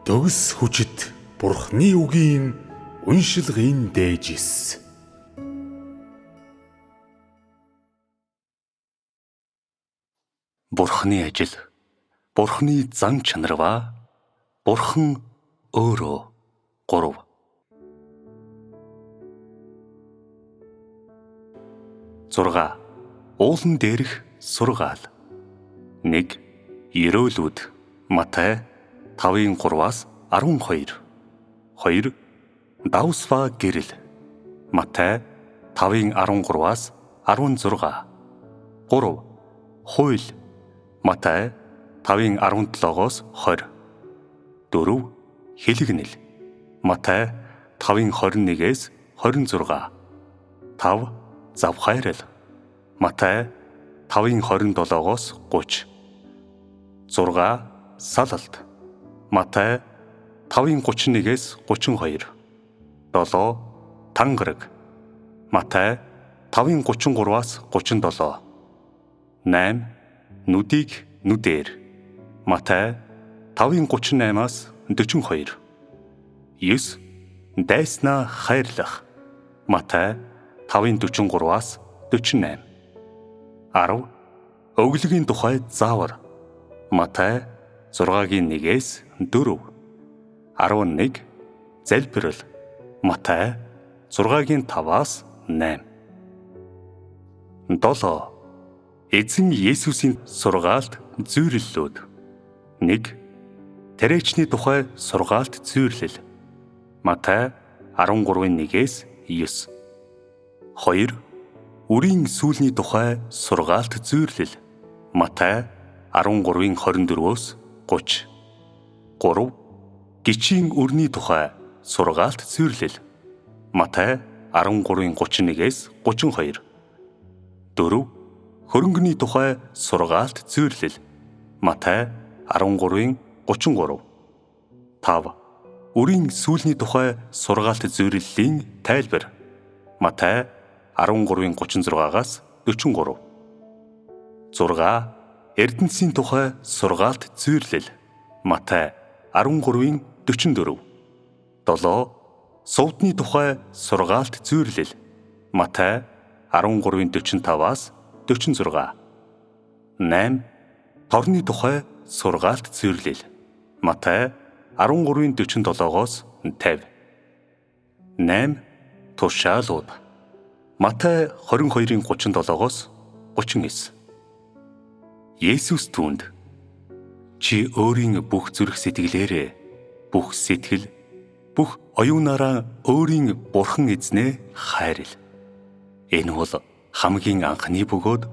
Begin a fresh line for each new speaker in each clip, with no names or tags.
Төгс хүчит Бурхны үгийн уншилгын дээжис.
Бурхны ажил, Бурхны зан чанар ба Бурхан өөрөө. 3. Зурга. Уулан дээрх сургаал. 1. Ерөөлүүд. Матай 5:3-аас 12. 2. Давс ба гэрэл. Матай 5:13-аас 16. 3. Хууль. Матай 5:17-оос 20. 4. Хэлэгнэл. Матай 5:21-ээс 26. 5. Завхайрал. Матай 5:27-оос 30. 6. Салалт. Матай 5:31-ээс 32. 7. Тангараг. Матай 5:33-аас 37. 8. Нүдийг нүдээр. Матай 5:38-аас 42. 9. Дайснаа хайрлах. Матай 5:43-аас 48. 10. Өглөгийн тухай заавар. Матай 6:1-ээс 4. 11. Залбирал. Матай 6:5-аас 8. 7. Эзэн Есүсийн сургаалт зүйрлэлүүд. 1. Тариачны тухай сургаалт зүйрлэл. Матай 13:1-ээс 9. 2. Үрийн сүүлний тухай сургаалт зүйрлэл. Матай 13:24-өөс 30. 3. Гичийн үрний тухай сургаалт зүйрлэл. Матай 13:31-ээс 32. 4. Хөрөнгөний тухай сургаалт зүйрлэл. Матай 13:33. 5. Үрийн сүүлний тухай сургаалт зүйрлэлийн тайлбар. Матай 13:36-аас 43. 6. Эрдэнэсийн тухай сургаалт зүйрлэл. Матай 13:44. 7. Сувдны тухай сургаалт зүйрлэл. Матай 13:45-аас 46. 8. Торны тухай сургаалт зүйрлэл. Матай 13:47-оос 50. 8. Тушаалууд. Матай 22:37-оос 39. Есүс түүнд чи өөрийн бүх зүрх сэтгэлээрээ, бүх сэтгэл, бүх оюунаараа өөрийн Бурхан эзнээ хайрл. Энэ бол хамгийн анхны бөгөөд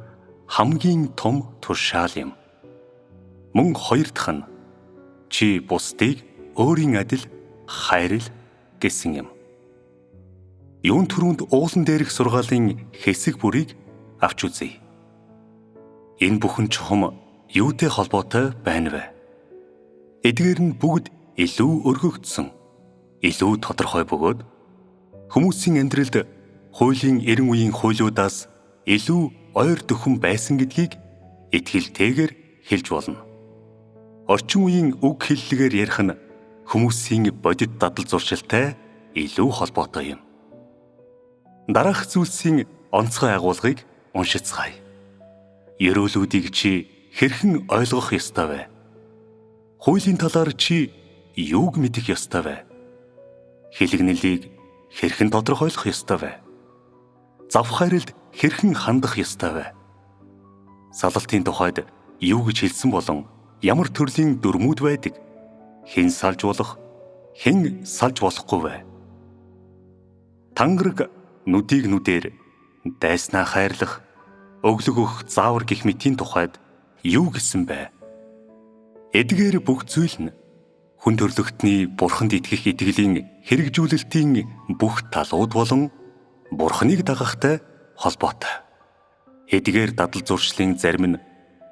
хамгийн том тушаал юм. Мөн хоёр дахь нь чи бусдыг өөрийн адил хайрл гэсэн юм. Юун түрүүнд уулан дээрх сургаалын хэсэг бүрийг авч үзье. Энэ бүхэн чухам юутэй холбоотой байна вэ? Эдгээр нь бүгд илүү өргөгдсөн, илүү тодорхой бөгөөд хүмүүсийн амьдралд хуулийн 90 үеийн хуулиудаас илүү ойр дөхөн байсан гэдгийг итгэлтэйгээр хэлж болно. Орчин үеийн үг хэллэгээр ярих нь хүмүүсийн бодит дадал зуршилтай илүү холбоотой юм. Дараах зүйлсийн онцгой агуулгыг уншицгаая. Ерөөлүүдийг чи хэрхэн ойлгох ёстой вэ? Хуулийн талаар чи юуг мэдэх ёстой вэ? Хэлэгнэлийг хэрхэн тодорхойлох ёстой вэ? Завхайралд хэрхэн хандах ёстой вэ? Салалтын тухайд юу гэж хэлсэн болон ямар төрлийн дүрмүүд байдаг? Хэн салж болох, хэн салж болохгүй вэ? Тангараг нүдийг нүдээр, дайснаа хайрлах, өглөг өгөх заавар гэх мэтийн тухайд юу гэсэн бэ? Эдгээр бүх зүйл нь хүн төрлөختний Бурханд итгэх итгэлийн хэрэгжүүлэлтийн бүх талууд болон Бурханыг дагахтай холбоотой. Эдгээр дадал зуршлын зарим нь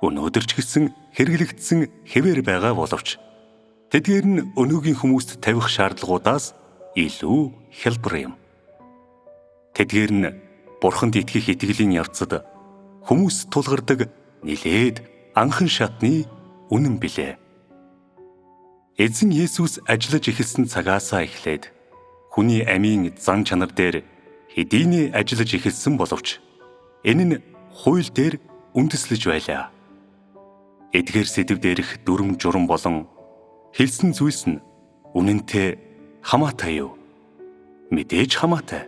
өнөөдөр ч гэсэн хэрэглэгдсэн хэвээр байгаа боловч тэдгээр нь өнөөгийн хүмүүст тавих шаардлагуудаас илүү хялбар юм. Тэдгээр нь Бурханд итгэх итгэлийн явцад хүмүүс тулгардаг нилээд анхан шатны үнэн билээ. Эзэн Есүс ажиллаж эхэлсэн цагаасаа эхлээд хүний амийн зан чанар дээр хэдийнэ ажиллаж эхэлсэн боловч энэ нь хууль дээр үндэслэж байлаа. Эдгээр сэдв дээрх дүрм журам болон хэлсэн зүйлс нь үнэнтэй хамаатай юу? Мэдээж хамаатай.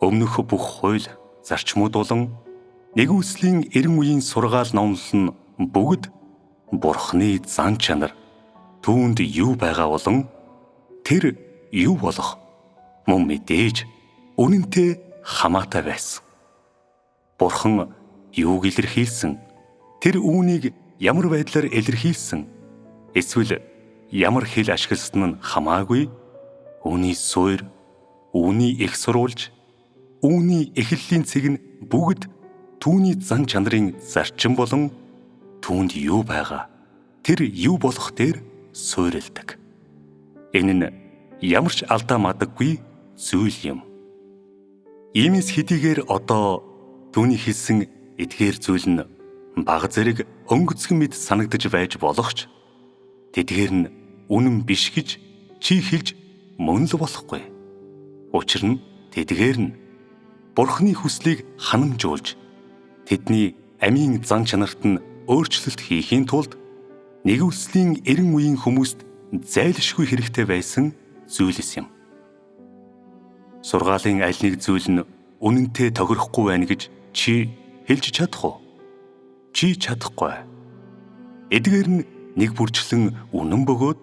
Өмнөх бүх хууль, зарчмууд болон нэгүслийн 90 үеийн сургаал номлол нь бүгд Бурхны зан чанар, түүнд юу байгаа болон тэр юу болох мөн мэдээж үнэнтэй хамаатай байсан. Бурхан юуг илэрхийлсэн, тэр үүнийг ямар байдлаар илэрхийлсэн, эсвэл ямар хэл ашигласан нь хамаагүй, үүний суурь, үүний их сурвалж, үүний эхлэлийн цэг нь бүгд түүний зан чанарын зарчим болон түүнд юу байгаа, тэр юу болох дээр суурилдаг. Энэ нь ямар ч алдаа мадаггүй зүйл юм. Иймээс хэдийгээр одоо түүний хэлсэн эдгээр зүйл нь бага зэрэг өнгөцгөн мэд санагдаж байж болох ч тэдгээр нь үнэн биш гэж чи хэлж мөн л болохгүй. Учир нь тэдгээр нь Бурхны хүслийг ханамжуулж тэдний амийн зан чанарт нь өөрчлөлт хийхийн тулд нэгүслийн 90 үеийн хүмүүст зайлшгүй хэрэгтэй байсан зүйлс юм. Сургаалын аль нэг зүйл нь үнэнтэй тохирохгүй байна гэж чи хэлж чадах уу? Чи чадахгүй. Эдгээр нь нэг бүрчлэн үнэн бөгөөд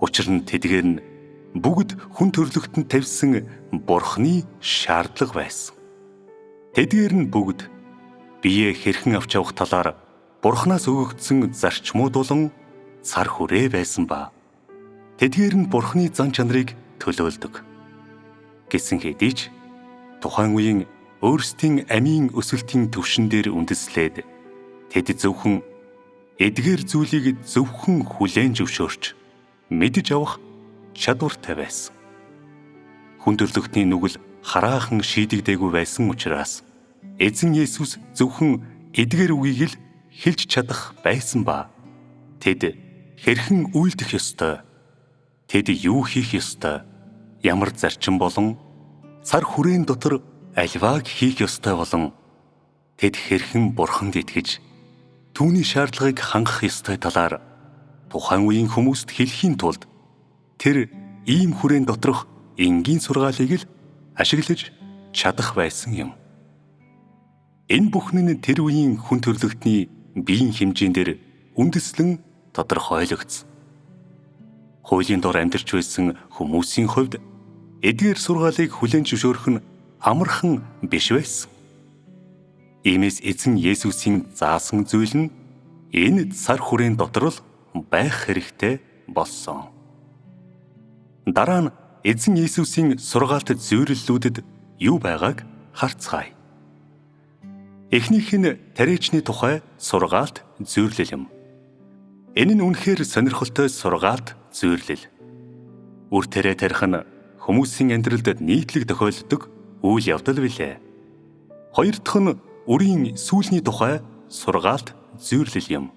учир нь тэдгээр нь бүгд хүн төрлөختөнд тавьсан Бурхны шаардлага байсан. Тэдгээр нь бүгд бие хэрхэн авч явах талаар Бурханаас өгөгдсөн зарчмууд болон цар хүрээ байсан ба тэдгээр нь Бурхны зан чанарыг төлөөлдөг. Гэсэн хэдий ч тухайн үеийн өөрсдийн амийн өсөлтийн түвшин дээр үндэслээд тэд зөвхөн эдгээр зүйлийг зөвхөн хүлээн зөвшөөрч мэдж авах чадвартай байсан. Хүн төрлөختний нүгэл хараахан шийдэгдээгүй байсан учраас эзэн Есүс зөвхөн эдгээр үгийг л хэлж чадах байсан ба тэд хэрхэн үйлдэх ёстой, тэд юу хийх ёстой, ямар зарчим болон цар хүрээн дотор альвааг хийх ёстой болон тэд хэрхэн Бурханд итгэж түүний шаардлагыг хангах ёстой талаар тухайн үеийн хүмүүст хэлхийн тулд тэр ийм хүрээн доторх энгийн сургаалыг л ашиглаж чадах байсан юм. Энэ бүхэн нь тэр үеийн хүн төрлөختний биеийн хэмжээнд дээр үндэслэн тодорхойлогдсон. Хуулийн дор амьдарч байсан хүмүүсийн хувьд эдгээр сургаалыг хүлээн зөвшөөрөх нь амархан биш байсан. Иймээс эзэн Есүсийн заасан зүйл нь энэ цар хүрээн дотор л байх хэрэгтэй болсон. Дараа нь эзэн Есүсийн сургаалт зөвлөлүүдэд юу байгааг харцгаая. Эхнийх нь тариачны тухай сургаалт зөвлөл юм. Энэ нь үнэхээр сонирхолтой сургаалт зөвлөл. Үр тариа тарих нь хүмүүсийн амьдралд нийтлэг тохиолддог үйл явдал билээ. Хоёр дахь нь үрийн сүүлний тухай сургаалт зөвлөл юм.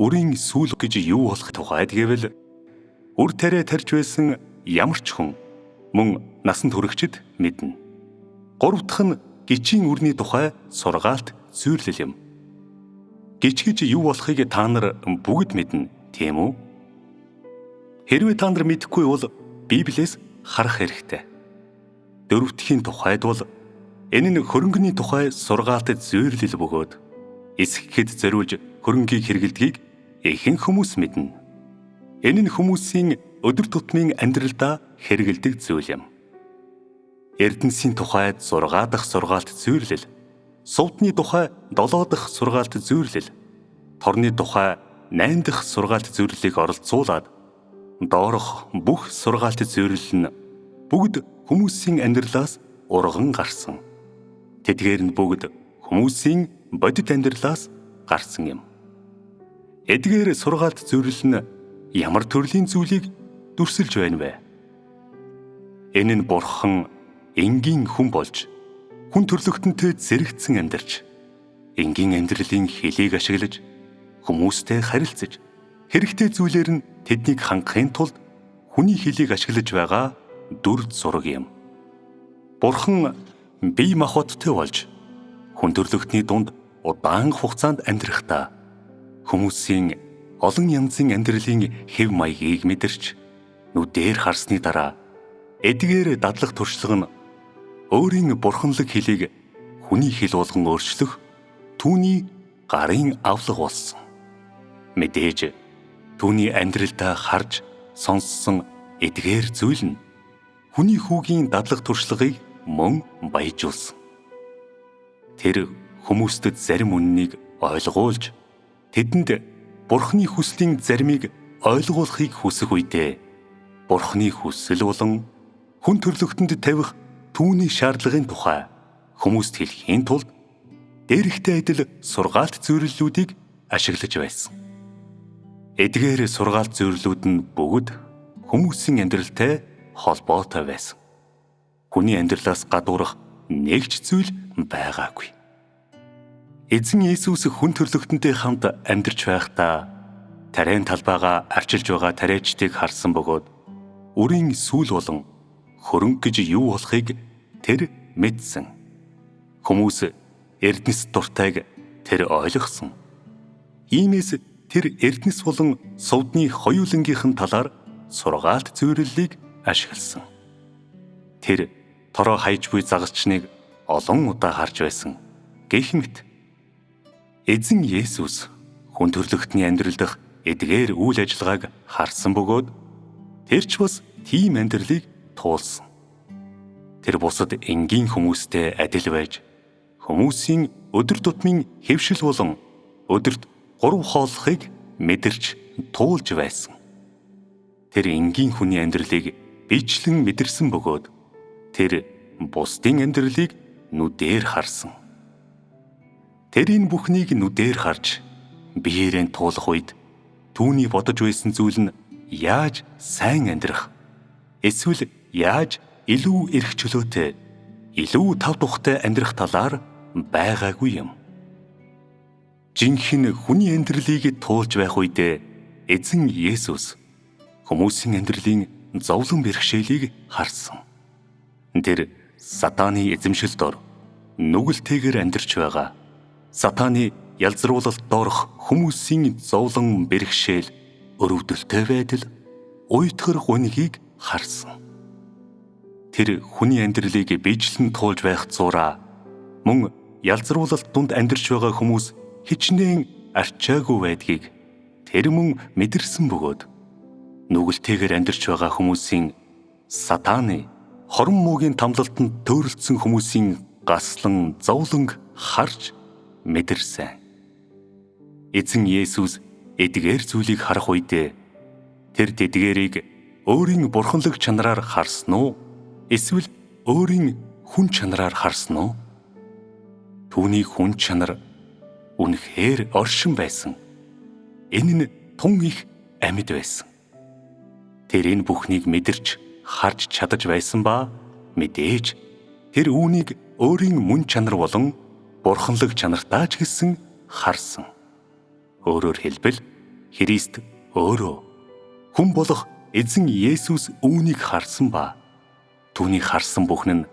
Үрийн сүүл гэж юу болох тухайд гэвэл үр тариа тарьж байсан ямар ч хүн мөн насанд хүрэгчд мэднэ. Гурав дахь нь гичийн үрний тухай сургаалт зөвлөл юм. Гич гэж юу болохыг та нар бүгд мэднэ, тийм үү? Хэрвээ та нар мэдэхгүй бол Библиэс харах хэрэгтэй. Дөрөвдөхийн тухайд бол энэ нь хөрөнгөний тухай сургаалт зөвлөл бөгөөд эсгэхэд зориулж хөрөнгийг хэрэглэдгийг ихэнх хүмүүс мэднэ. Энэ нь хүмүүсийн өдөр тутмын амьдралдаа хэрэгэлдэг зүйл юм. Эрдэнсийн тухайд 6 дахь сургаалт зөвлөл, сувдны тухай 7 дахь сургаалт зөвлөл, торны тухай 8 дахь сургаалт зөвлөлийг оролцуулаад доорох бүх сургаалт зөвлөл нь бүгд хүмүүсийн амьдралаас урган гарсан. Тэдгээр нь бүгд хүмүүсийн бодит амьдралаас гарсан юм. Эдгээр сургаалт зөвлөл нь ямар төрлийн зүйлийг дүрсэлж байна вэ? Энэ нь Бурхан энгийн хүн болж хүн төрлөختөнтэй зэрэгцэн амьдарч энгийн амьдралын хэлийг ашиглаж хүмүүстэй харилцаж хэрэгтэй зүйлээр нь тэднийг хангахын тулд хүний хэлийг ашиглаж байгаа дүр зураг юм. Бурхан бие махбодтой болж хүн төрлөختний дунд удаан хугацаанд амьдрахдаа хүмүүсийн олон янзын амьдралын хэв маягийг мэдэрч нүдээр харсны дараа эдгээр дадлах туршлага нь өөрийн бурханлаг хэлийг хүний хэл болгон өөрчлөх түүний гарын авлага болсон. Мэдээж түүний амьдралдаа харж сонссон эдгээр зүйл нь хүний хүүгийн дадлах туршлагыг мөн баяжуулсан. Тэр хүмүүстэд зарим үннийг ойлгуулж тэдэнд Бурхны хүслийн заримыг ойлгуулахыг хүсэх үедээ Бурхны хүсэл болон хүн төрлөختөнд тавих түүний шаардлагын тухай хүмүүст хэлэхийн тулд дээрхтэй адил сургаалт зөвлөлүүдийг ашиглаж байсан. Эдгээр сургаалт зөвлөлүүд нь бүгд хүмүүсийн амьдралтай холбоотой байсан. Хүний амьдралаас гадуурх нэг ч зүйл байгаагүй. Эзэн Есүс хүн төрлөختөнтэй хамт амьдарч байхдаа тариан талбайгаа арчилж байгаа тариачдыг харсан бөгөөд үрийн сүүл болон хөрөнгө гэж юу болохыг тэр мэдсэн. Хүмүүс эрдэнэс дуртайг тэр ойлгосон. Иймээс тэр эрдэнэс болон сувдны хоёулангийнхэн талаар сургаалт зөвлөлийг ашигласан. Тэр тороо хайж буй загасчныг олон удаа харж байсан. Гэх мэт эзэн Есүс хүн төрлөختний амьдрал дах эдгээр үйл ажиллагааг харсан бөгөөд тэр ч бас тийм амьдралыг туулсан. Тэр бусад энгийн хүмүүстэй адил байж хүмүүсийн өдөр тутмын хэвшил болон өдөрт 3 хооллохыг мэдэрч туулж байсан. Тэр энгийн хүний амьдралыг бичлэн мэдэрсэн бөгөөд тэр бусдын амьдралыг нүдээр харсан. Тэр энэ бүхнийг нүдээр харж биеэрээ туулах үед түүний бодож байсан зүйл нь яаж сайн амьдрах, эсвэл яаж илүү эрх чөлөөтэй, илүү тав тухтай амьдрах талаар байгаагүй юм. Жинхэнэ хүний амьдралыг туулж байх үедээ эзэн Есүс хүмүүсийн амьдралын зовлон бэрхшээлийг харсан. Тэр сатаны эзэмшил дор нүгэлтэйгээр амьдарч байгаа. Сатаны ялзруулалт доорх хүмүүсийн зовлон бэрхшээл, өрөвдөлтэй байдал, уйтгар гунгийг харсан. Тэр хүний амьдралыг биечлэн туулж байх зураа мөн ялзруулалт дунд амьдарч байгаа хүмүүс хичнээн арчаагүй байдгийг тэр мөн мэдэрсэн бөгөөд нүгэлтэйгээр амьдарч байгаа хүмүүсийн сатаны хорон муугийн тамлалтанд төөрөлдсөн хүмүүсийн гаслан зовлонг харж мэдэрсэн. Эзэн Есүс эдгээр зүйлийг харах үедээ тэр тэдгээрийг өөрийн бурханлаг чанараар харсан уу? Эсвэл өөрийн хүн чанараар харсан уу? Түүний хүн чанар үнэхээр оршин байсан. Энэ нь тун их амьд байсан. Тэр энэ бүхнийг мэдэрч харж чадаж байсан ба мэдээж тэр үүнийг өөрийн мөн чанар болон бурханлаг чанартаа ч гэсэн харсан. Өөрөөр хэлбэл Христ өөрөө хүн болох эзэн Есүс үүнийг харсан ба түүний харсан бүхэн нь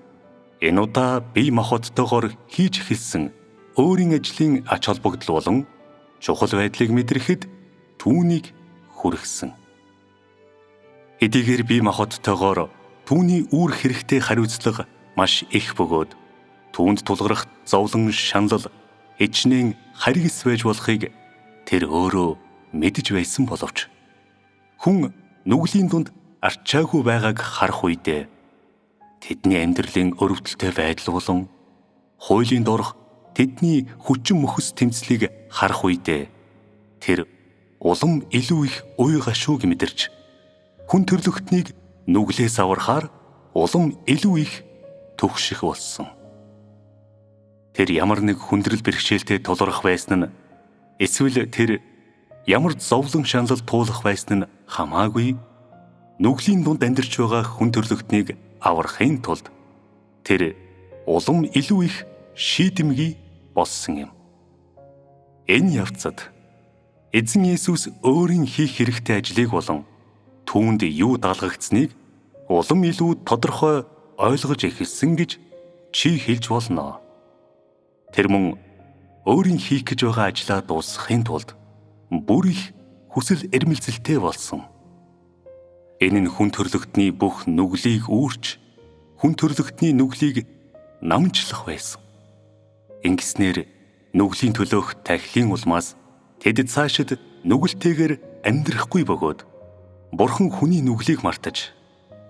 энэ удаа бие махбодтойгоор хийж эхэлсэн өөрийн ажлын ач холбогдол болон чухал байдлыг мэдрэхэд түүнийг хүргэсэн. Хэдийгээр бие махбодтойгоор түүний үүрх хэрэгтэй хариуцлага маш их бөгөөд түүнд тулгарх зовлон шанал хичнээн харгис байж болохыг тэр өөрөө мэдж байсан боловч хүн нүглийн дунд арчаагүй байгааг харах үедээ тэдний амьдралын өрөвдөлтэй байдал болон хуулийн дорх тэдний хүчин мөхс тэмцлийг харах үедээ тэр улам илүү их уй гашууг мэдэрч хүн төрлөختнийг нүглээс аврахаар улам илүү их төгших болсон. Тэр ямар нэг хүндрэл бэрхшээлтэй тулгарх байсан нь эсвэл тэр ямар зовлон шанал туулах байсан нь хамаагүй нүглийн дунд амьдарч байгаа хүн төрлөختнийг аврахын тулд тэр улам илүү их шийдэмгий болсон юм. Энэ явцад Эзэн Есүс өөрийн хийх хэрэгтэй ажлыг болон түүнд юу даалгагдсныг улам илүү тодорхой ойлгож эхэлсэн гэж чи хэлж болно. Тэр мөн өөрийн хийх гэж байгаа ажлаа дуусгахын тулд бүр их хүсэл эрмэлзэлтэй болсон. Энэ нь хүн төрлөختний бүх нүглийг үүрч, хүн төрлөختний нүглийг намжлах байсан. Ингэснээр нүглийн төлөөх тахилын улмаас тэд цаашид нүгэлтэйгээр амьдрахгүй бөгөөд Бурхан хүний нүглийг мартаж,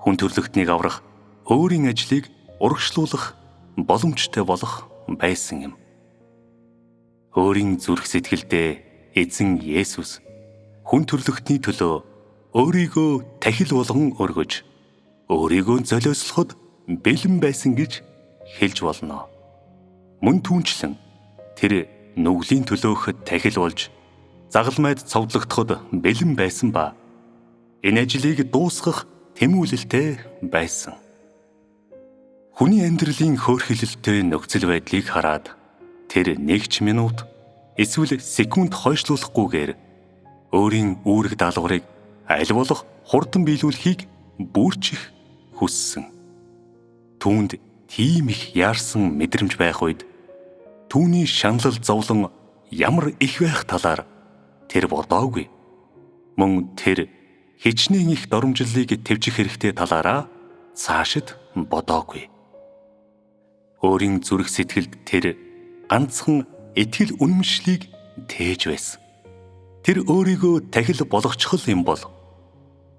хүн төрлөختнийг аврах өөрийн ажлыг урагшлуулах боломжтой болох байсан юм. Өөрийн зүрх сэтгэлдээ эзэн Есүс хүн төрлөختний төлөө өөрийгөө тахил болгон өргөж, өөрийгөө золиослоход бэлэн байсан гэж хэлж болно. Мөн түүнчлэн тэр нүглийн төлөөх тахил болж, загалмайд цовдлогдоход бэлэн байсан ба энэ ажлыг дуусгах тэмүүлэлтэй байсан. Хүний амьдралын хөөрхилөлттэй нөхцөл байдлыг хараад тэр нэг ч минут эсвэл секунд хойшлуулахгүйгээр өөрийн үүрэг даалгаврыг аль болох хурдан биелүүлэхийг бүрчих хүссэн. Түүнд тийм их яарсан мэдрэмж байх үед түүний шаналл зовлон ямар их байх талаар тэр бодоогүй. Мөн тэр хичнээн их доромжллыг төвчих хэрэгтэй талаараа цаашид бодоогүй. Өөрийн зүрх сэтгэлд тэр ганцхан итгэл үнэмшлийг тээж байсан. Тэр өөрийгөө тахил болгочихл юм бол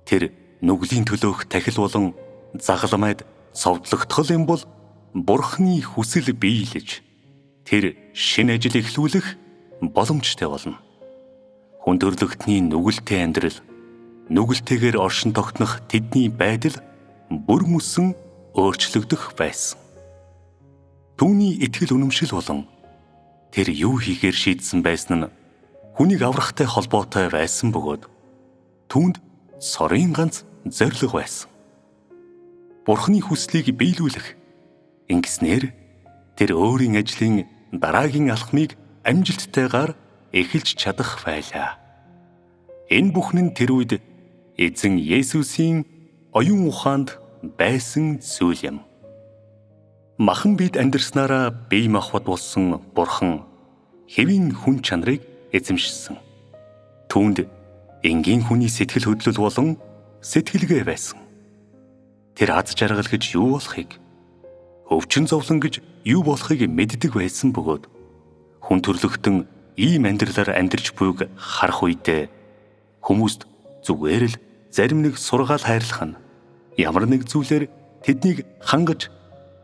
тэр нүглийн төлөөх тахил болон загалмайд цовдлогдохл юм бол Бурхны хүсэл биелэж тэр шинэ ажил эхлүүлэх боломжтой болно. Хүн төрлөختний нүгэлтэй амьдрал, нүгэлтэйгээр оршин тогтнох тэдний байдал бүр мөсөн өөрчлөгдөх байсан. Түүний итгэл үнэмшил болон тэр юу хийхээр шийдсэн байсан нь хүнийг аврахтай холбоотой байсан бөгөөд түүнд сорын ганц зориг байсан. Бурхны хүслийг биелүүлэх. Ингэснээр тэр өөрийн ажлын дараагийн алхмыг амжилттайгаар эхэлж чадах байлаа. Энэ бүхэн нь тэр үед эзэн Есүсийн оюун ухаанд байсан зүйл юм. Махан бид амьдрснараа бие махбод болсон Бурхан хэвийн хүн чанарыг эзэмшсэн. Түүнд энгийн хүний сэтгэл хөдлөл болон сэтгэлгээ байсан. Тэр аз жаргал гэж юу болохыг, өвчин зовлон гэж юу болохыг мэддэг байсан бөгөөд хүн төрлөختөн ийм амьдралаар амьдарч буйг харах үедээ хүмүүст зүгээр л зарим нэг сургаал хайрлах нь ямар нэг зүйлээр тэднийг хангаж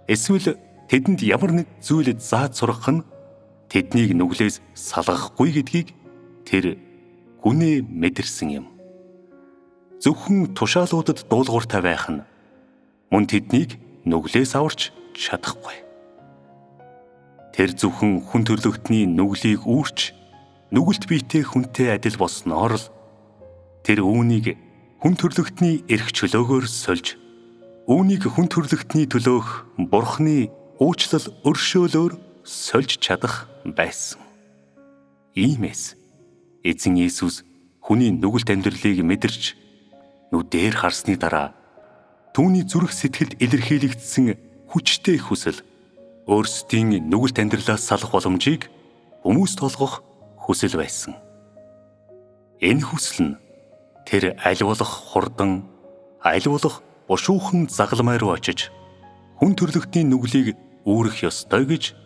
эсвэл тэдэнд ямар нэг зүйл зааж сургах нь тэднийг нүглээс салгахгүй гэдгийг тэр хүнээ мэдэрсэн юм. Зөвхөн тушаалуудад дуулууртай байх нь мөн тэднийг нүглээс аварч чадахгүй. Тэр зөвхөн хүн төрлөختний нүглийг үүрч нүгэлт биетэй хүнтэй адил болсноор л тэр үүнийг хүн төрлөختний эрх чөлөөгөөр сольж үүнийг хүн төрлөختний төлөөх Бурхны уучлал өршөөлөөр сольж чадах байсан. Иймээс эзэн Есүс хүний нүгэлт амьдралыг мэдэрч нүдээр харсны дараа түүний зүрх сэтгэлд илэрхийлэгдсэн хүчтэй хүсэл өөрсдийн нүгэлт амьдралаас салах боломжийг хүмүүст олгох хүсэл байсан. Энэ хүсэл нь тэр аль болох хурдан, аль болох бушуухан загалмай руу очиж хүн төрлөختний нүглийг үүрэх ёстой гэж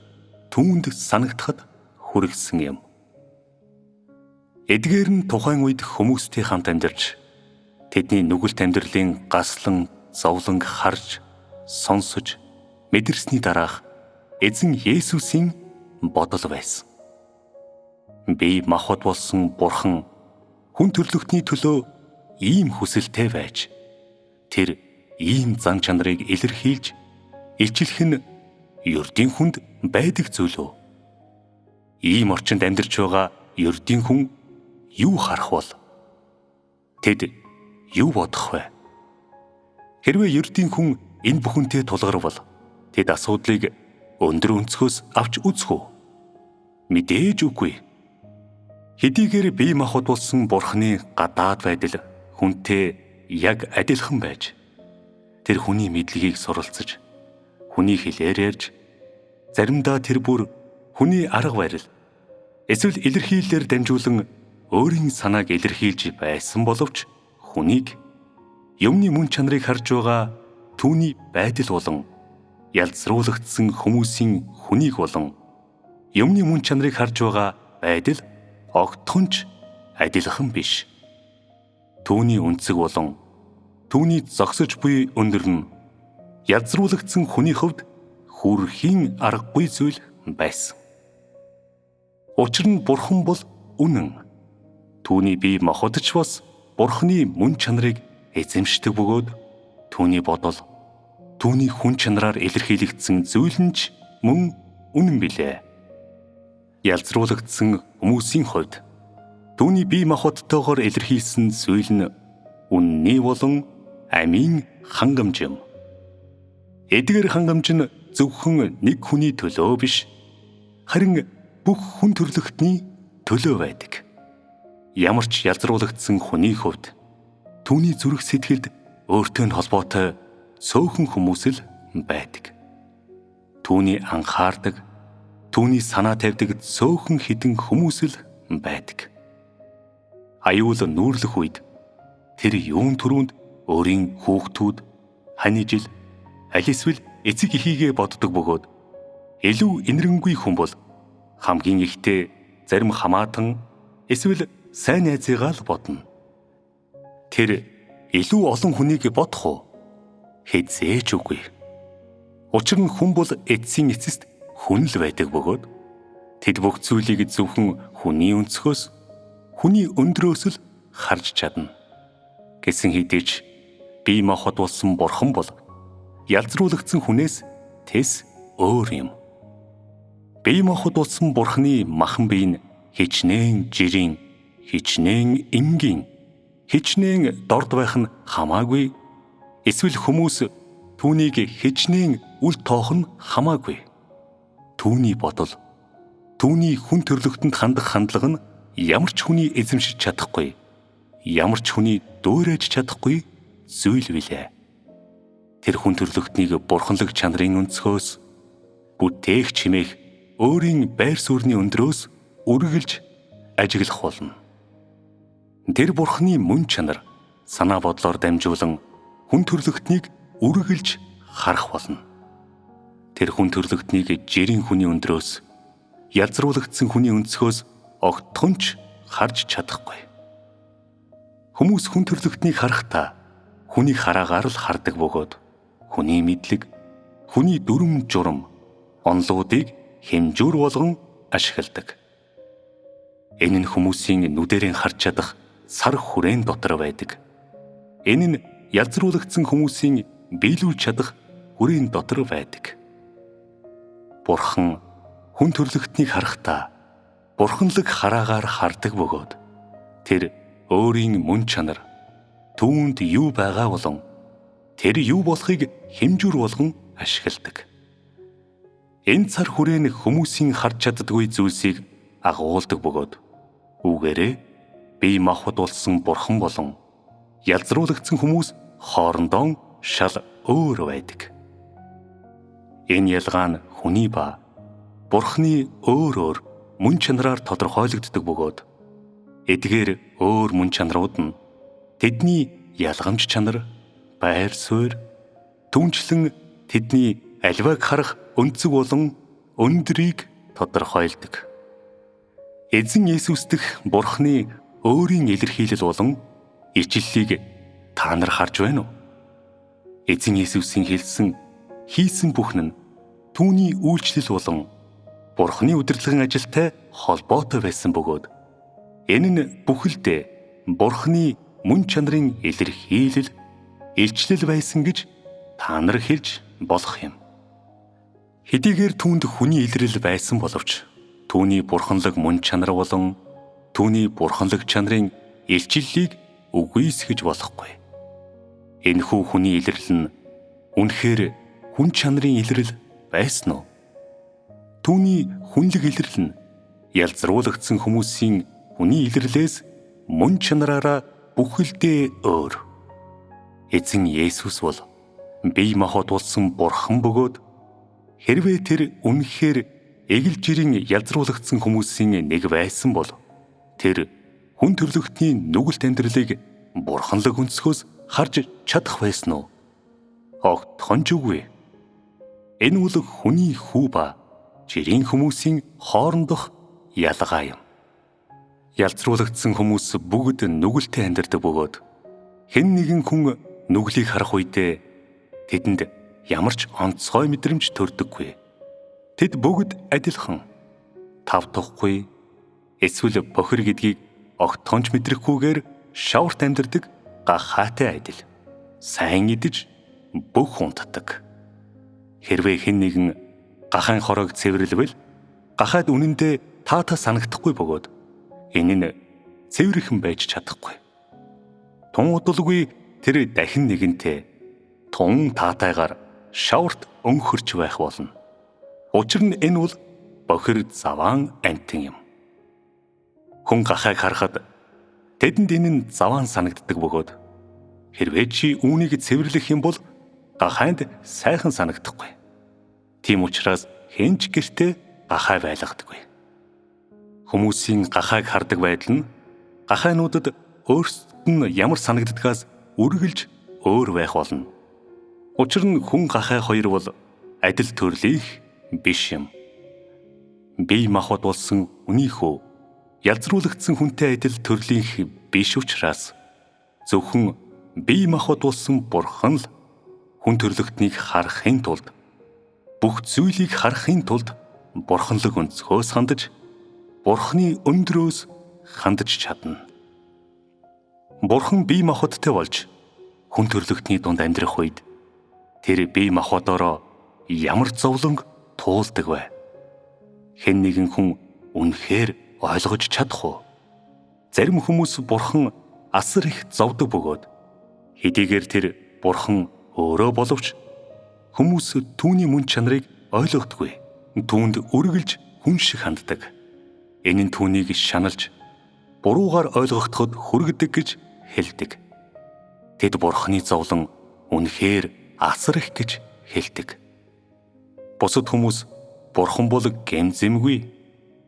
түүнд санагдахад хүргэсэн юм. Эдгээр нь тухайн үед хүмүүстэй хамт амьдарч тэдний нүгэлт амьдралын гаслан зовлонг харж, сонсож, мэдэрсний дараах эзэн Есүсийн бодол байсан. Би махбод болсон Бурхан хүн төрлөختний төлөө ийм хүсэлтэй байж тэр ийм зан чанарыг илэрхийлж илчлэх нь ердийн хүнд байдаг зүйл үү? Ийм орчинд амьдарч байгаа ердийн хүн юу харах бол? Тэд юу бодох вэ? Хэрвээ ердийн хүн энэ бүхэнтэй тулгарвал тэд асуудлыг өндөр өнцгөөс авч үзэх үү? Мэдээж үгүй. Хэдийгээр бие махбод болсон Бурхны гадаад байдал хүнтэй яг адилхан байж, тэр хүний мэдлэгийг суралцаж, хүний хэлээр ярьж, заримдаа тэр бүр хүний арга барил, эсвэл илэрхийлэлээр дамжуулан өөрийн санааг илэрхийлж байсан боловч хүнийг юмны мөн чанарыг харж байгаа түүний байдал болон ялзруулагдсан хүмүүсийн хүнийг болон юмны мөн чанарыг харж байгаа байдал огтхонч адилхан биш. Түүний үнцэг болон түүний зогсож буй өндөр нь ялзруулагдсан хүний хувьд хүрхийн аргагүй зүйл байсан. Учир нь Бурхан бол үнэн. Түүний бие махбодч бас Бурханы мөн чанарыг эзэмшдэг бөгөөд түүний бодол, түүний хүн чанараар илэрхийлэгдсэн зүйл нь ч мөн үнэн билээ. Ялзруулагдсан хүмүүсийн хувьд түүний бие махбодтойгоор илэрхийлсэн зүйл нь үнний болон амийн хангамж юм. Эдгээр хангамж нь зөвхөн нэг хүний төлөө биш, харин бүх хүн төрлөختний төлөө байдаг. Ямар ч ялзруулагдсан хүний хувьд түүний зүрх сэтгэлд өөртөө холбоотой цөөхөн хүмүүс л байдаг. Түүний анхаардаг, түүний санаа тавьдаг цөөхөн хідэн хүмүүс л байдаг. Аюул нүүрлэх үед тэр юун түрүүнд өөрийн хүүхдүүд, хань жил, аль эсвэл эцэг эхийгээ боддог бөгөөд илүү инэрэнгүй хүн бол хамгийн ихтэй зарим хамаатан эсвэл сайн найзыгаа л бодно. Тэр илүү олон хүнийг бодох уу? Хэзээч үгүй. Учир нь хүн бол эцсийн эцэст хүн л байдаг бөгөөд тэд бүх зүйлийг зөвхөн хүний өнцгөөс, хүний өндрөөс л харж чадна. Гэсэн хэдий ч бие махбод болсон Бурхан бол ялзруулагдсан хүнээс тэс өөр юм. Бие махбод болсон Бурханы махан бие нь хичнээн жирийн, хичнээн энгийн, хичнээн дорд байх нь хамаагүй. Эсвэл хүмүүс түүнийг хичнээн үл тоох нь хамаагүй. Түүний бодол, түүний хүн төрлөختөнд хандах хандлага нь ямар ч хүний эзэмшиж чадахгүй, ямар ч хүний дөөрэж чадахгүй зүйл билээ. Тэр хүн төрлөختнийг бурханлаг чанарын өнцгөөс, бүтээх чимээх өөрийн байр суурьны өндрөөс үргэлж ажиглах болно. Тэр Бурханы мөн чанар санаа бодлоор дамжуулан хүн төрлөختнийг үргэлж харах болно. Тэр хүн төрлөختнийг жирийн хүний өндрөөс, ялзруулагдсан хүний өнцгөөс огтхонч харж чадахгүй. Хүмүүс хүн төрлөختнийг харахдаа хүний хараагаар л хардаг бөгөөд хүний мэдлэг, хүний дүрм журам, онлуудыг хэмжүүр болгон ашигладаг. Энэ нь хүмүүсийн нүдэрэн харж чадах сар хүрээн дотор байдаг. Энэ нь ялзруулагдсан хүмүүсийн биелүүлж чадах хүрээн дотор байдаг. Бурхан хүн төрлөختнийг харахдаа бурханлаг хараагаар хардаг бөгөөд тэр өөрийн мөн чанар, түүнд юу байгаа болон тэр юу болохыг хэмжүүр болгон ашигладаг. Энэ цар хүрээн хүмүүсийн харж чаддаггүй зүйлсийг агуулдаг бөгөөд үүгээрээ бие махбод болсон Бурхан болон ялзруулагдсан хүмүүс хоорондоо шал өөр байдаг. Энэ ялгаа нь хүний ба Бурханы өөр мөн чанараар тодорхойлогддог бөгөөд эдгээр өөр мөн чанарууд нь тэдний ялгамж чанар, байр суурь, түнчлэн тэдний аливааг харах өнцөг болон өндрийг тодорхойлдог. Эзэн Есүс дэх Бурханы өөрийн илэрхийлэл болон ичлэлийг та нар харж байна уу? Эзэн Есүсийн хэлсэн, хийсэн бүхэн нь түүний үйлчлэл болон Бурханы удирдлагын ажилтай холбоотой байсан бөгөөд энэ нь бүхэлдээ Бурханы мөн чанарын илэрхийлэл, илчлэл байсан гэж та нар хэлж болох юм. Хэдийгээр түүнд хүний илрэл байсан боловч түүний бурханлаг мөн чанар болон түүний бурханлаг чанарын илчлэлийг үгүйсгэж болохгүй. Энэхүү хүний илрэл нь үнэхээр хүн чанарын илрэл байсан уу? Түүний хүнлэг илрэл нь ялзруулагдсан хүмүүсийн хүний илэрлээс мөн чанараараа бүхэлдээ өөр. Эзэн Есүс бол бие махбод болсон Бурхан бөгөөд хэрвээ тэр үнэхээр эгэл жирийн ялзруулагдсан хүмүүсийн нэг байсан бол тэр хүн төрлөختний нүгэлт амьдралыг бурханлаг өнцгөөс харж чадах байсан уу? Огтхон ч үгүй. Энэ бол хүний хүү ба жирийн хүмүүсийн хоорондох ялгаа юм. Ялзруулагдсан хүмүүс бүгд нүгэлтэд амьдардаг бөгөөд хэн нэгэн хүн нүглийг харах үедээ тэдэнд ямар ч онцгой мэдрэмж төрдөггүй. Тэд бүгд адилхан тавтахгүй эсвэл бохир гэдгийг огтхонч мэдрэхгүйгээр шаварт амьдардаг гахаатай адил. Сайн идэж бүх унтдаг. Хэрвээ хэн нэгэн гахаан хорог цэвэрлэвэл гахаад үнэндээ таатай санагдахгүй бөгөөд энэ нь цэвэрхэн байж чадахгүй. Тун удалгүй тэр дахин нэгэнтэй тун таатайгаар шаварт өнхөрч байх болно. Учир нь энэ бол бохир заваан антин юм. Хүн гахааг харахад тэдэнд энэ нь заваан санагддаг бөгөөд хэрвээ чи үүнийг цэвэрлэх юм бол гахаанд сайхан санагдахгүй. Тийм учраас хэн ч гэртээ гахаа байлгадаггүй. Хүмүүсийн гахааг хардаг байдал нь гахаануудад өөрсдөд нь ямар санагддагаас үргэлж өөр байх болно. Учир нь хүн гахаа хоёр бол адил төрлийнх биш юм. Бие махбод болсон үнийхөө ялзруулагдсан хүнтэй адил төрлийнх биш учраас зөвхөн бие махбод болсон Бурхан л хүн төрлөختнийг харахын тулд бүх зүйлийг харахын тулд бурханлаг өнцгөөс хандаж Бурханы өндрөөс хандаж чадна. Бурхан бие махбодтой болж хүн төрлөختний дунд амьдрах үед тэр бие махбодороо ямар зовлонг туулдаг вэ? Хэн нэгэн хүн үнэхээр ойлгож чадах уу? Зарим хүмүүс Бурхан асар их зовдөг бөгөөд хэдийгээр тэр Бурхан өөрөө боловч хүмүүс түүний мөн чанарыг ойлгодоггүй. Түүнд үргэлж хүн шиг ханддаг. Энэ нь түүнийг шаналж буруугаар ойлгогдоход хүргэдэг гэж хэлдэг. Тэд Бурханы зовлон үнэхээр асар их гэж хэлдэг. Бусад хүмүүс Бурхан бол гэмзэмгүй,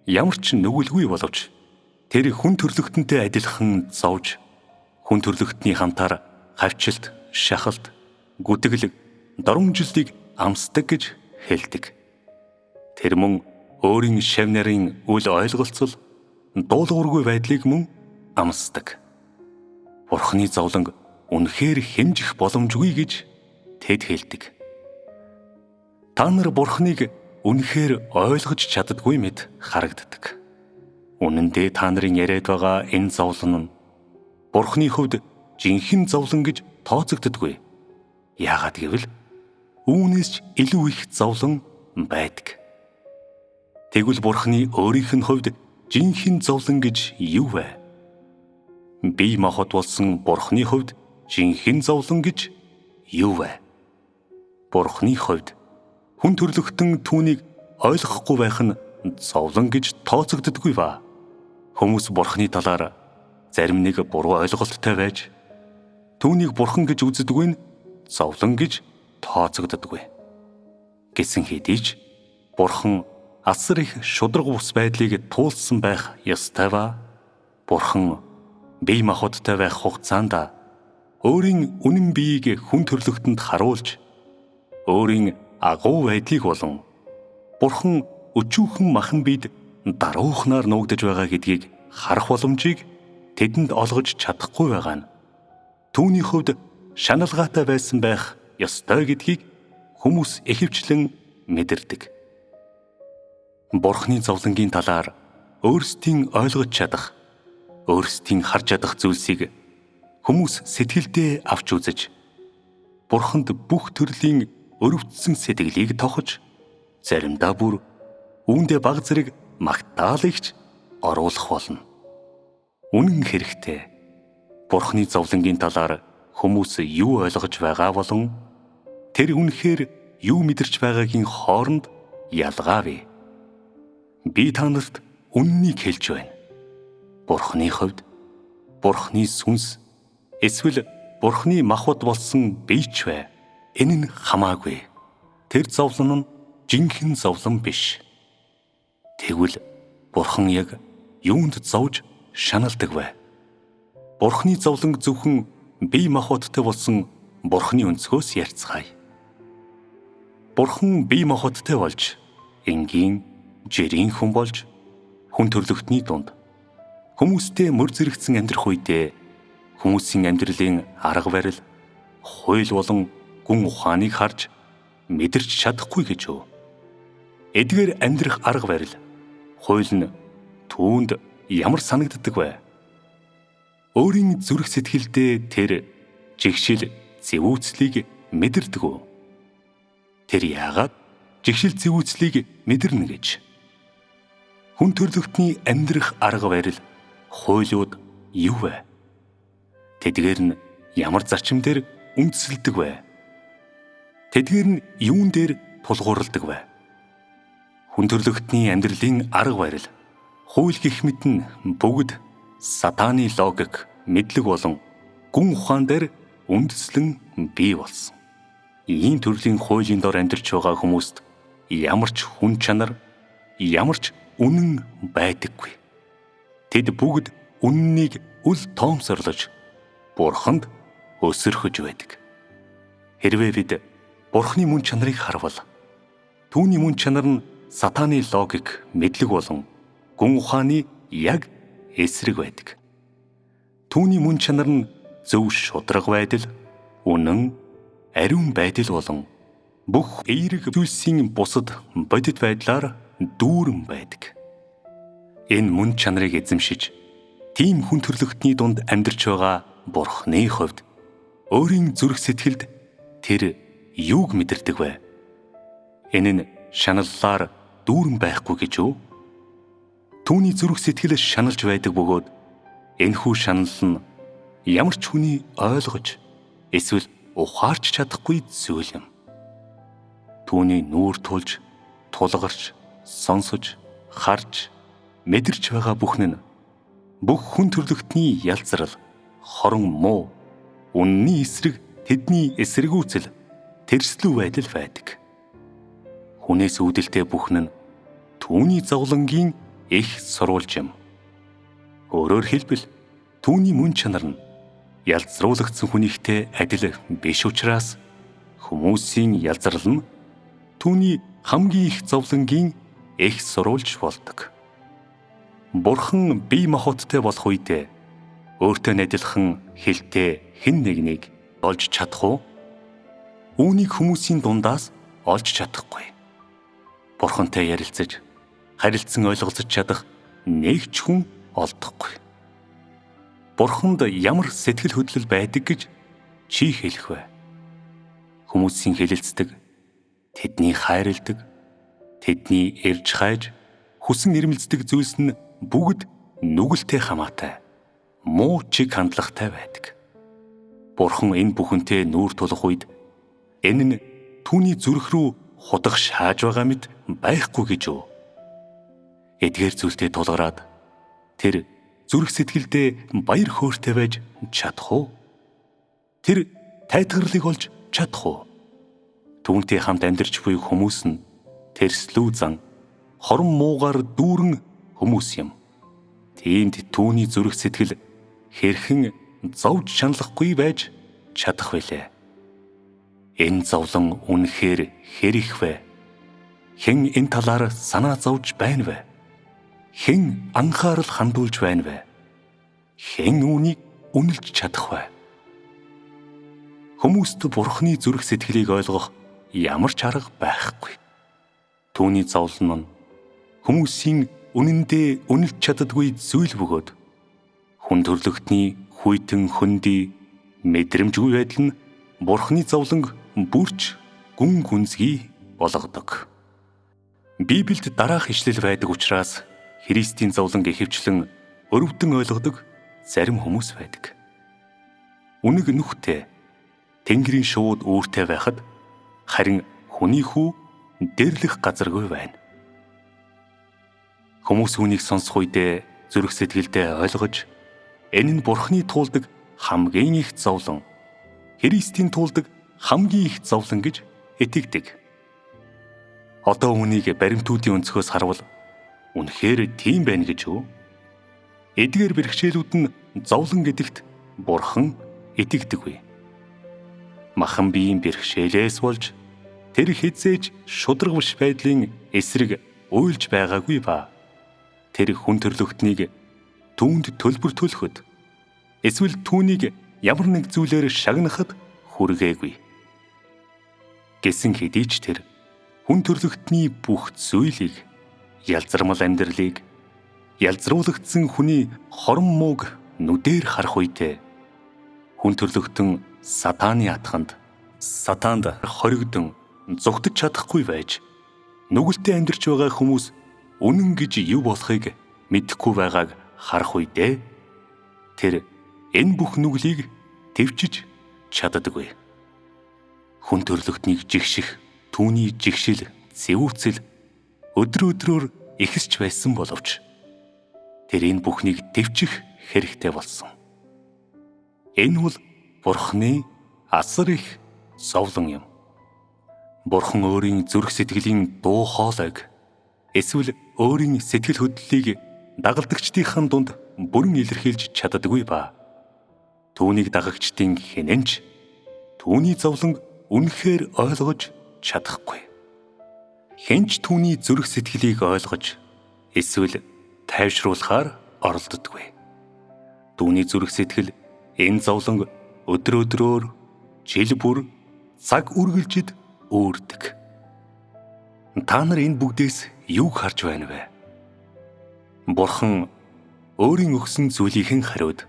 ямар ч нүгэлгүй боловч тэр хүн төрлөختөнтэй адилхан зовж хүн төрлөختний хамтаар хавчилт, шахалт, гүтгэлэг, доромжилтыг амсдаг гэж хэлдэг. Тэр мөн өөрийн шав нарын үл ойлголцол, дуулуургүй байдлыг мөн амсдаг. Бурханы зовлон үнэхээр хэмжих боломжгүй гэж тэд хэлдэг. Та нар Бурханыг үнэхээр ойлгож чаддаггүй мэт харагддаг. Үнэн дээр та нарын яриад байгаа энэ зовлон нь Бурханы хувьд жинхэнэ зовлон гэж тооцогддоггүй. Яагаад гэвэл үүнээс ч илүү их зовлон байдаг. Тэгвэл Бурханы өөрийнх нь хувьд жинхэнэ зовлон гэж юу вэ? Бие махбод болсон Бурханы хувьд жинхэнэ зовлон гэж юу вэ? Бурханы хувьд хүн төрлөختөн түүнийг ойлгохгүй байх нь зовлон гэж тооцогддоггүй ба хүмүүс Бурханы талаар зарим нэг буруу ойлголттой байж түүнийг Бурхан гэж үздэггүй нь зовлон гэж тооцогддоггүй. Гэсэн хэдий ч Бурхан асар их шудраг ус байдлыг туулсан байх ёстой ба Бурхан бие махбодтой байх хугацаанд өөрийн үнэн биеийг хүн төрлөختөнд харуулж өөрийн агуу байдлыг болон Бурхан өчүүхэн махан биед даруухнаар нуугдаж байгаа гэдгийг харах боломжийг тэдэнд олгож чадахгүй байгаа нь түүний хувьд шаналгаатай байсан байх ёстой гэдгийг хүмүүс ихэвчлэн мэдэрдэг. Бурханы зовлонгийн талаар өөрсдийн ойлгож чадах, өөрсдийн харж чадах зүйлсийг хүмүүс сэтгэлдээ авч үзэж Бурханд бүх төрлийн өрөвдсөн сэтгэлийг тохож заримдаа бүр үүндээ баг зэрэг магтаалагч оруулах болно. Үнэн хэрэгтэй. Бурханы зовлонгийн талаар хүмүүс юу ойлгож байгаа болон тэр үнэхээр юу мэдэрч байгаагийн хооронд ялгаа бий. Би та нарт үннийг хэлж байна. Бурхны хувьд Бурхны сүнс эсвэл Бурхны махбод болсон биеч вэ? Энэ нь хамаагүй. Тэр зовлон нь жинхэнэ зовлон биш. Тэгвэл Бурхан яг юунд зовж шаналдаг вэ? Бурхны зовлон зөвхөн бие махбодтой болсон Бурхны өнцгөөс ярьцгаая. Бурхан бие махбодтой болж, энгийн, жирийн хүн болж, хүн төрлөختний дунд хүмүүстэй мөр зэрэгцэн амьдрах үедээ хүмүүсийн амьдралын арга барил, хууль болон гүн ухааныг харж мэдэрч чадахгүй гэж юу? Эдгээр амьдрах арга барил, хууль нь түүнд ямар санагддаг вэ? Өөрийн зүрх сэтгэлдээ тэр жигшил зэвүүцлийг мэдэрдэг үү? Тэр яагаад жигшил зэвүүцлийг мэдэрнэ гэж? Хүн төрлөختний амьдрах арга барил, хуулиуд юу вэ? Тэдгээр нь ямар зарчим дээр үндэслэдэг вэ? Тэдгээр нь юун дээр тулгуурладаг вэ? Хүн төрлөختний амьдралын арга барил, хууль гэх мэт нь бүгд сатааны логик, мэдлэг болон гүн ухаан дээр үндэслэн бий болсон. Ийм төрлийн хуулийн дор амьдарч байгаа хүмүүст ямар ч хүн чанар, ямар ч үнэн байдаггүй. Тэд бүгд үннийг үл тоомсорлож, Бурханд өсөрхөж байдаг. Хэрвээ бид Бурхны мөн чанарыг харвал, түүний мөн чанар нь сатааны логик, мэдлэг болон гүн ухааны яг эсрэг байдаг. Түүний мөн чанар нь зөв шударга байдал, үнэн, ариун байдал болон бүх эерэг зүйлсийн бусад бодит байдлаар дүүрэн байдаг. Энэ мөн чанарыг эзэмшиж, тийм хүн төрлөختний дунд амьдарч байгаа Бурхны хувьд өөрийн зүрх сэтгэлд тэр юуг мэдэрдэг вэ? Энэ нь шаналлаар дүүрэн байхгүй гэж юу? Түүний зүрх сэтгэл шаналж байдаг бөгөөд энэхүү шанал нь ямар ч хүний ойлгож эсвэл ухаарч чадахгүй зүйл юм. Түүний нүүр тулж, тулгарч, сонсож, харж, мэдэрч байгаа бүхэн нь бүх хүн төрлөختний ялзрал, хорон муу, үнний эсрэг тэдний эсэргүүцэл, тэрслүү байдал байдаг. Хүнээс үүдэлтэй бүхэн нь түүний зовлонгийн их сурвалж юм. Өөрөөр хэлбэл түүний мөн чанар нь ялзруулагдсан хүнийхтэй адил биш учраас хүмүүсийн ялзрал нь түүний хамгийн их зовлонгийн их сурвалж болдог. Бурхан бие махбодтой болох үедээ өөртөө адилхан хэлтэй хэн нэгнийг олж чадах уу? Үүнийг хүмүүсийн дундаас олж чадахгүй. Бурхантай ярилцаж, харилцан ойлголцож чадах нэг ч хүн олдохгүй. Бурханд ямар сэтгэл хөдлөл байдаг гэж чи хэлэх вэ? Хүмүүсийн хэлэлцдэг, тэдний хайрладаг, тэдний эрж хайж, хүсэн ирмэлцдэг зүйлс нь бүгд нүгэлтэй хамаатай, муу чиг хандлагатай байдаг. Бурхан энэ бүхэнтэй нүүр тулах үед энэ нь түүний зүрх рүү худах шааж байгаа мэт байхгүй гэж юу? Эдгээр зүйлтэй тулгараад тэр зүрх сэтгэлдээ баяр хөөртэй байж чадах уу? Тэр тайтгарлыг олж чадах уу? Түүнтэй хамт амьдарч буй хүмүүс нь тэрслүү зан, хорон муугаар дүүрэн хүмүүс юм. Тиймд түүний зүрх сэтгэл хэрхэн зовж шаналхгүй байж чадах вэлээ? Энэ зовлон үнэхээр хэр их вэ? Хэн энэ талаар санаа зовж байна вэ? Хэн анхаарал хандуулж байна вэ? Хэн үүнийг үнэлж чадах вэ? Хүмүүст Бурхны зүрх сэтгэлийг ойлгох ямар ч арга байхгүй. Түүний зовлон нь хүмүүсийн үнэндээ үнэлж чаддаггүй зүйл бөгөөд хүн төрлөختний хүйтэн хөндөй мэдрэмжгүй байдал нь Бурхны зовлонг бүрч гүн гүнзгий болгодог. Библиэд дараах ишлэл байдаг учраас Христийн зовлонг ихэвчлэн өрөвдөн ойлгодог зарим хүмүүс байдаг. Үнэг нүхтэй Тэнгэрийн шууд үүртэй байхад харин хүний хүү дэрлэх газаргүй байна. Хүмүүс үүнийг сонсох үедээ зүрх сэтгэлдээ ойлгож, энэ нь Бурхны туулдаг хамгийн их зовлон, Христийн туулдаг хамгийн их зовлон гэж итгэдэг. Одоо үүнийг баримтуудын өнцгөөс харвал үнэхээр тийм байна гэж үү? Эдгээр бэрхшээлүүд нь зовлон гэдэгт Бурхан итгэдэггүй. Махан биеийн бэрхшээлээс болж тэр хэзээж шударга биш байдлын эсрэг уйлж байгаагүй ба тэр хүн төрлөختнийг түүнд төлбөр төлөхөд эсвэл түүнийг ямар нэг зүйлээр шагнахад хүргээгүй. Гэсэн хэдий ч тэр хүн төрлөختний бүх зүйлийг, ялзармал амьдралыг, ялзруулагдсан хүний хорон мууг нүдээр харах үедээ хүн төрлөختөн сатааны атганд, сатаанд хоригдон зүгтж чадахгүй байж нүгэлтэд амьдарч байгаа хүмүүс үнэн гэж юу болохыг мэдэхгүй байгааг харах үедээ тэр энэ бүх нүглийг твчиж чаддаггүй. Хүн төрлөختнийг жигших түүний жигшил, зэвүүцэл өдрөөр ихсэж байсан боловч тэр энэ бүхнийг твчих хэрэгтэй болсон. Энэ бол Бурхны асар их зовлон юм. Бурхан өөрийн зүрх сэтгэлийн дуу хоолойг эсвэл өөрийн сэтгэл хөдлөлийг дагалдагчдын дунд бүрэн илэрхийлж чаддаггүй ба түүнийг дагагчдын хинэнч түүний зовлон үнэхээр ойлгож чадахгүй. Хэнч түүний зүрх сэтгэлийг ойлгож эсвэл тайвшруулахаар оролддоггүй. Түүний зүрх сэтгэл энэ зовлон өдрөөр, жил бүр, цаг үргэлжид өөрдөг. Та нар энэ бүгдээс юу харж байна вэ? Бурхан өөрийн өгсөн зүйлийн хариуд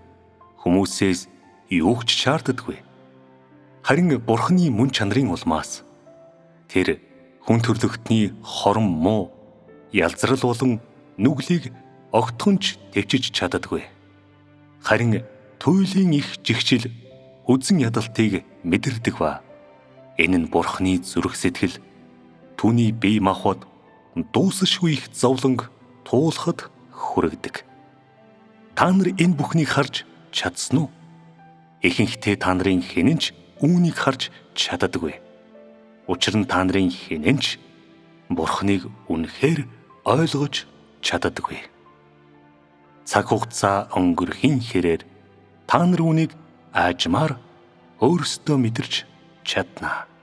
хүмүүсээс юу ч шаарддаггүй. Харин Бурханы мөн чанарын улмаас тэр хүн төрлөختний хорон муу, ялзрал болон нүглийг огтхонч тэвчиж чаддаггүй. Харин туйлын их жигшил, үзэн ядалтыг мэдэрдэг ба энэ нь Бурханы зүрх сэтгэл түүний бие махбод дуусашгүй их зовлонг туулахад хүргэдэг. Та нар энэ бүхнийг харж чадсан уу? Ихэнхдээ та нарын хинэнч үүнийг харж чаддаггүй. Учир нь та нарын хинэнч Бурханыг үнэхээр ойлгож чаддаггүй. Цаг хугацаа өнгөрхийн хэрээр та нар үүнийг аажмаар өөрсдөө мэдэрч чаднаа.